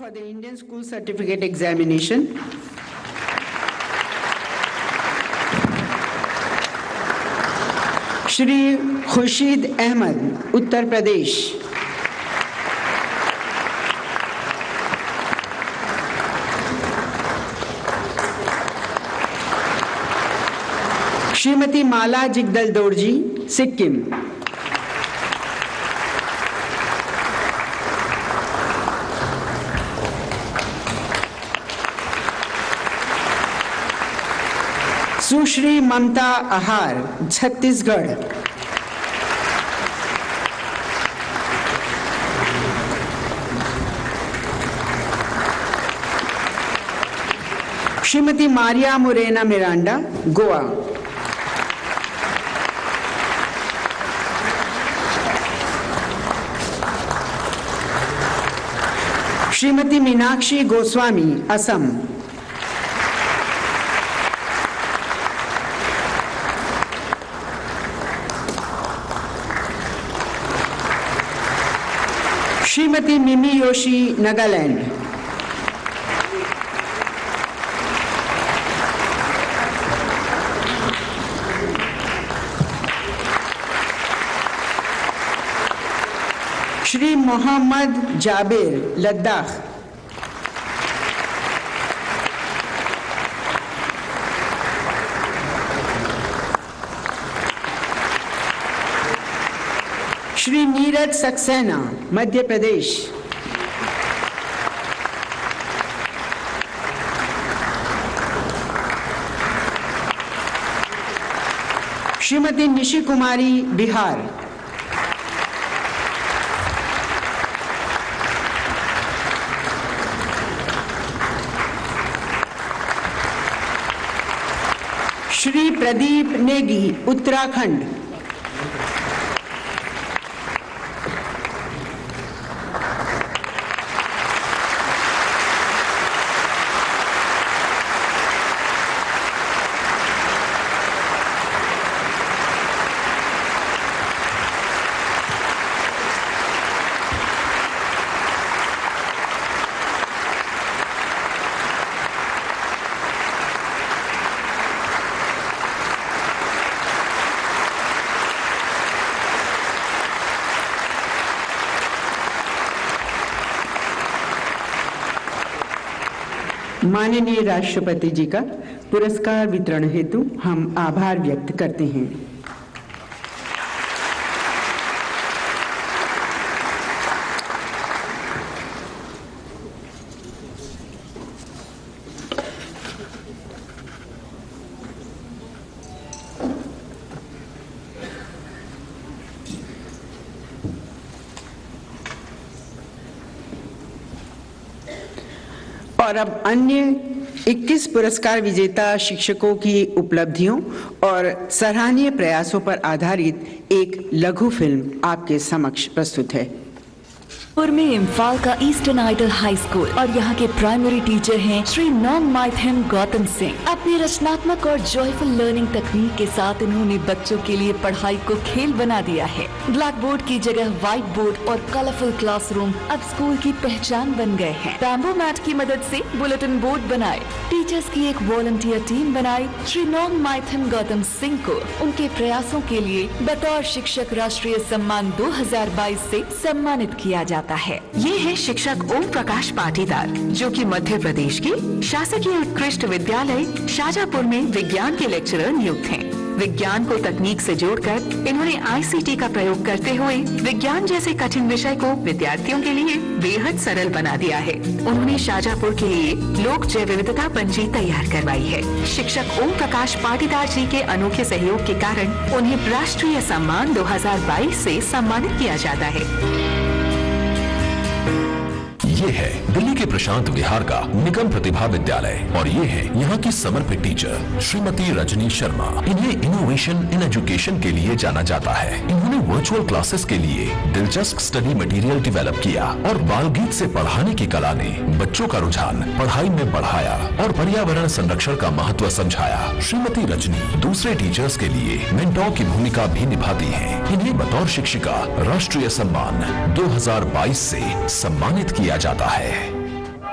for the Indian School Certificate Examination. Shri Khurshid Ahmad, Uttar Pradesh. Shrimati माला जिगदल दोरजी, सिक्किम। सुश्री ममता आहार, Chhattisgarh. Shrimati Maria Morena Miranda, Goa. Shrimati Meenakshi Goswami, Assam. Shrimati मिमी Yoshi, Nagaland. Shri Mohammad Jabir, Ladakh. Shri Neeraj Saxena, Madhya Pradesh. Shrimati Nishi कुमारी, बिहार। श्री प्रदीप नेगी, उत्तराखंड। माननीय राष्ट्रपति जी का पुरस्कार वितरण हेतु हम आभार व्यक्त करते हैं। और अब अन्य 21 पुरस्कार विजेता शिक्षकों की उपलब्धियों और सराहनीय प्रयासों पर आधारित एक लघु फिल्म आपके समक्ष प्रस्तुत है। में इम्फाल का ईस्टर्न आइडल हाई स्कूल और यहाँ के प्राइमरी टीचर हैं श्री नॉन्ग माइथम गौतम सिंह। अपनी रचनात्मक और जॉयफुल लर्निंग तकनीक के साथ उन्होंने बच्चों के लिए पढ़ाई को खेल बना दिया है। ब्लैक बोर्ड की जगह व्हाइट बोर्ड और कलरफुल क्लासरूम अब स्कूल की पहचान बन गए हैं। बैम्बू मैट की मदद से बुलेटिन बोर्ड बनाए, टीचर्स की एक वॉलंटियर टीम बनाई। श्री नॉन्ग माइथम गौतम सिंह को उनके प्रयासों के लिए बतौर शिक्षक राष्ट्रीय सम्मान 2022 से सम्मानित किया जाता है। ये है शिक्षक ओम प्रकाश पाटीदार, जो कि मध्य प्रदेश के शासकीय उत्कृष्ट विद्यालय शाजापुर में विज्ञान के लेक्चरर नियुक्त हैं। विज्ञान को तकनीक से जोड़कर इन्होंने ICT का प्रयोग करते हुए विज्ञान जैसे कठिन विषय को विद्यार्थियों के लिए बेहद सरल बना दिया है। उन्होंने शाजापुर के लिए लोक जैव विविधता पंजी तैयार करवाई है। शिक्षक ओम प्रकाश पाटीदार जी के अनोखे सहयोग के कारण उन्हें राष्ट्रीय सम्मान 2022 से सम्मानित किया जाता है। ये है दिल्ली के प्रशांत विहार का निगम प्रतिभा विद्यालय और ये है यहाँ की समर्पित टीचर श्रीमती रजनी शर्मा। इन्हें इनोवेशन इन एजुकेशन के लिए जाना जाता है। इन्होंने वर्चुअल क्लासेस के लिए दिलचस्प स्टडी मटेरियल डेवलप किया और बाल गीत से पढ़ाने की कला ने बच्चों का रुझान पढ़ाई में बढ़ाया और पर्यावरण संरक्षण का महत्व समझाया। श्रीमती रजनी दूसरे टीचर्स के लिए मेंटोर की भूमिका भी निभाती है। इन्हें बतौर शिक्षिका राष्ट्रीय सम्मान 2022 से सम्मानित किया जाता है।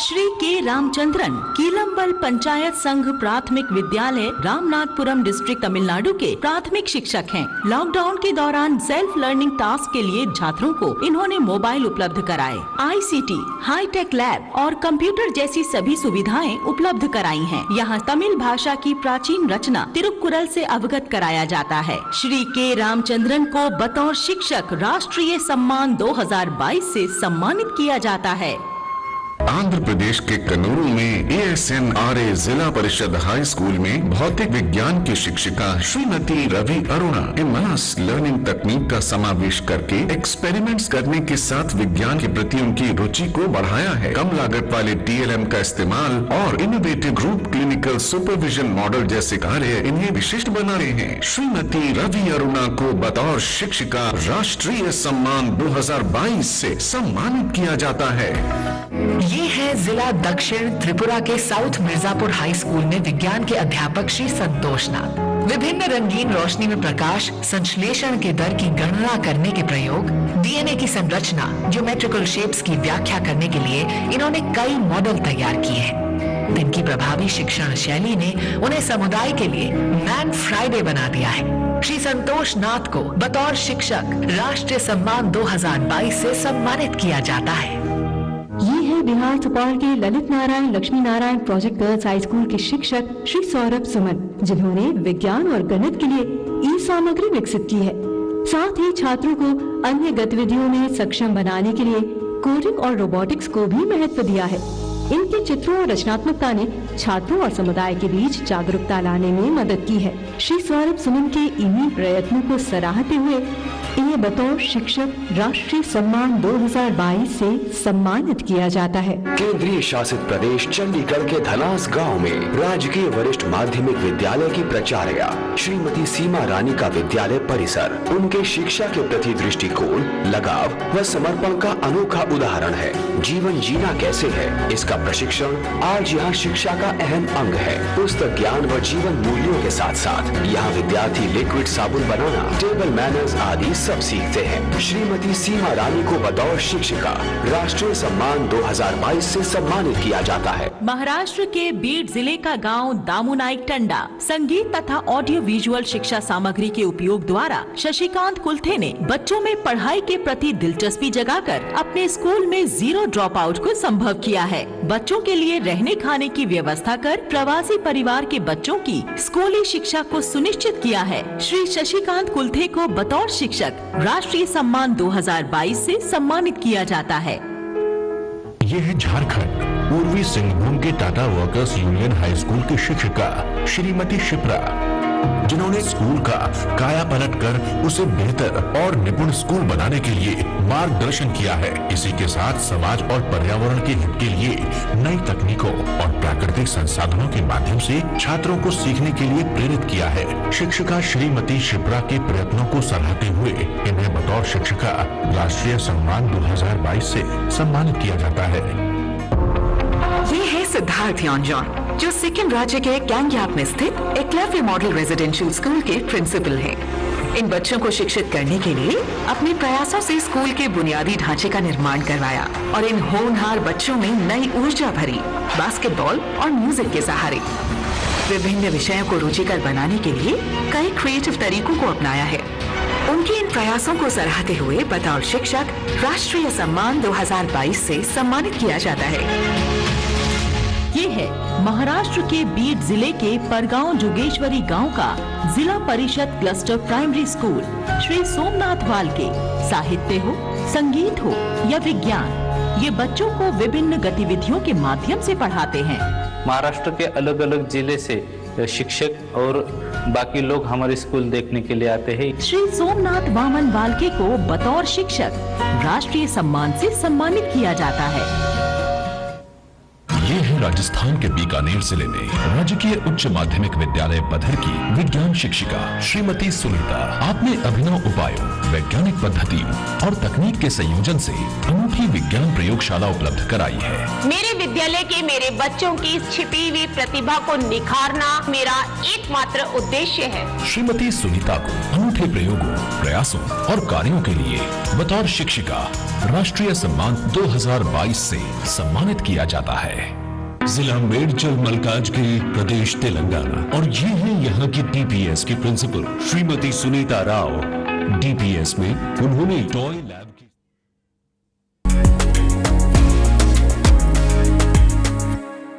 श्री के रामचंद्रन कीलम्बल पंचायत संघ प्राथमिक विद्यालय रामनाथपुरम डिस्ट्रिक्ट तमिलनाडु के प्राथमिक शिक्षक हैं। लॉकडाउन के दौरान सेल्फ लर्निंग टास्क के लिए छात्रों को इन्होंने मोबाइल उपलब्ध कराए, ICT, हाईटेक लैब और कंप्यूटर जैसी सभी सुविधाएं उपलब्ध कराई हैं। यहाँ तमिल भाषा की प्राचीन रचना तिरुक्कुरल से अवगत कराया जाता है। श्री के रामचंद्रन को बतौर शिक्षक राष्ट्रीय सम्मान 2022 से सम्मानित किया जाता है। आंध्र प्रदेश के कन्नूर में ASNRA जिला परिषद हाई स्कूल में भौतिक विज्ञान की शिक्षिका श्रीमती रवि अरुणा इमास लर्निंग तकनीक का समावेश करके एक्सपेरिमेंट्स करने के साथ विज्ञान के प्रति उनकी रुचि को बढ़ाया है। कम लागत वाले TLM का इस्तेमाल और innovative group clinical supervision model जैसे कार्य इन्हें विशिष्ट बना रहे हैं। श्रीमती रवि अरुणा को बतौर शिक्षिका राष्ट्रीय सम्मान 2022 से सम्मानित किया जाता है। ये है जिला दक्षिण त्रिपुरा के साउथ मिर्जापुर हाई स्कूल में विज्ञान के अध्यापक श्री संतोष नाथ। विभिन्न रंगीन रोशनी में प्रकाश संश्लेषण के दर की गणना करने के प्रयोग, DNA की संरचना, ज्योमेट्रिकल शेप्स की व्याख्या करने के लिए इन्होंने कई मॉडल तैयार किए हैं। इनकी प्रभावी शिक्षण शैली ने उन्हें समुदाय के लिए मैन फ्राइडे बना दिया है। श्री संतोष नाथ को बतौर शिक्षक राष्ट्रीय सम्मान 2022 से सम्मानित किया जाता है। ये है बिहार सुपौल के Lalit Narayan Lakshmi Narayan project girls high school के शिक्षक श्री सौरभ सुमन, जिन्होंने विज्ञान और गणित के लिए सामग्री विकसित की है। साथ ही छात्रों को अन्य गतिविधियों में सक्षम बनाने के लिए कोडिंग और रोबोटिक्स को भी महत्व दिया है। इनके चित्रों और रचनात्मकता ने छात्रों और समुदाय के बीच जागरूकता लाने में मदद की है। श्री सौरभ सुमन के इन्हीं प्रयत्नों को सराहते हुए इन्हें बतौर शिक्षक राष्ट्रीय सम्मान 2022 से सम्मानित किया जाता है। केंद्रीय शासित प्रदेश चंडीगढ़ के धलास गांव में राजकीय वरिष्ठ माध्यमिक विद्यालय की प्राचार्या श्रीमती सीमा रानी का विद्यालय परिसर उनके शिक्षा के प्रति दृष्टिकोण, लगाव व समर्पण का अनोखा उदाहरण है। जीवन जीना कैसे है, इसका प्रशिक्षण आज यहाँ शिक्षा का अहम अंग है। पुस्तक ज्ञान व जीवन मूल्यों के साथ साथ यहाँ विद्यार्थी लिक्विड साबुन बनाना, टेबल मैनर्स आदि सब सीखते हैं। श्रीमती सीमा रानी को बतौर शिक्षिका राष्ट्रीय सम्मान 2022 से सम्मानित किया जाता है। महाराष्ट्र के बीड जिले का गांव दामुनाइक टंडा संगीत तथा ऑडियो विजुअल शिक्षा सामग्री के उपयोग द्वारा शशिकांत कुलथे ने बच्चों में पढ़ाई के प्रति दिलचस्पी जगाकर अपने स्कूल में 0 ड्रॉप आउट को संभव किया है। बच्चों के लिए रहने खाने की व्यवस्था कर प्रवासी परिवार के बच्चों की स्कूली शिक्षा को सुनिश्चित किया है। श्री शशिकांत कुलथे को बतौर शिक्षक राष्ट्रीय सम्मान 2022 से सम्मानित किया जाता है। ये है झारखंड पूर्वी सिंहभूम के Tata workers union high school की शिक्षिका श्रीमती शिप्रा, जिन्होंने स्कूल का काया पलट कर उसे बेहतर और निपुण स्कूल बनाने के लिए मार्गदर्शन किया है। इसी के साथ समाज और पर्यावरण के हित के लिए नई तकनीकों और प्राकृतिक संसाधनों के माध्यम से छात्रों को सीखने के लिए प्रेरित किया है। शिक्षिका श्रीमती शिप्रा के प्रयत्नों को सराहते हुए इन्हें बतौर शिक्षिका राष्ट्रीय सम्मान 2022 से सम्मानित किया जाता है। ये है सिद्धार्थ योंजॉन, जो सिक्किम राज्य के गैंगयाप में स्थित एकलव्य मॉडल रेजिडेंशियल स्कूल के प्रिंसिपल हैं। इन बच्चों को शिक्षित करने के लिए अपने प्रयासों से स्कूल के बुनियादी ढांचे का निर्माण करवाया और इन होनहार बच्चों में नई ऊर्जा भरी बास्केटबॉल और म्यूजिक के सहारे। विभिन्न विषयों को रुचिकर बनाने के लिए कई क्रिएटिव तरीकों को अपनाया है। उनके इन प्रयासों को सराहते हुए बतौर शिक्षक राष्ट्रीय सम्मान 2022 से सम्मानित किया जाता है। ये है महाराष्ट्र के बीड जिले के परगांव जोगेश्वरी गांव का जिला परिषद cluster primary school. Shri Somnath Walke साहित्य हो, संगीत हो या विज्ञान, ये बच्चों को विभिन्न गतिविधियों के माध्यम से पढ़ाते हैं। महाराष्ट्र के अलग अलग जिले से शिक्षक और बाकी लोग हमारे स्कूल देखने के लिए आते हैं। श्री सोमनाथ वामन वालके को बतौर शिक्षक राष्ट्रीय सम्मान से सम्मानित किया जाता है। ये है राजस्थान के बीकानेर जिले में राजकीय उच्च माध्यमिक विद्यालय बधर की विज्ञान शिक्षिका श्रीमती सुनीता आपने अभिनव उपायों, वैज्ञानिक पद्धतियों और तकनीक के संयोजन से अनूठी विज्ञान प्रयोगशाला उपलब्ध कराई है। मेरे विद्यालय के मेरे बच्चों की छिपी हुई प्रतिभा को निखारना मेरा एकमात्र उद्देश्य है। श्रीमती सुनीता को अनूठे प्रयोगों, प्रयासों और कार्यों के लिए बतौर शिक्षिका राष्ट्रीय सम्मान 2022 से सम्मानित किया जाता है। जिला मेडचल मल्काजगिरी, प्रदेश तेलंगाना। और ये है यहाँ की डीपीएस की प्रिंसिपल श्रीमती सुनीता राव। डीपीएस में उन्होंने टॉय लैब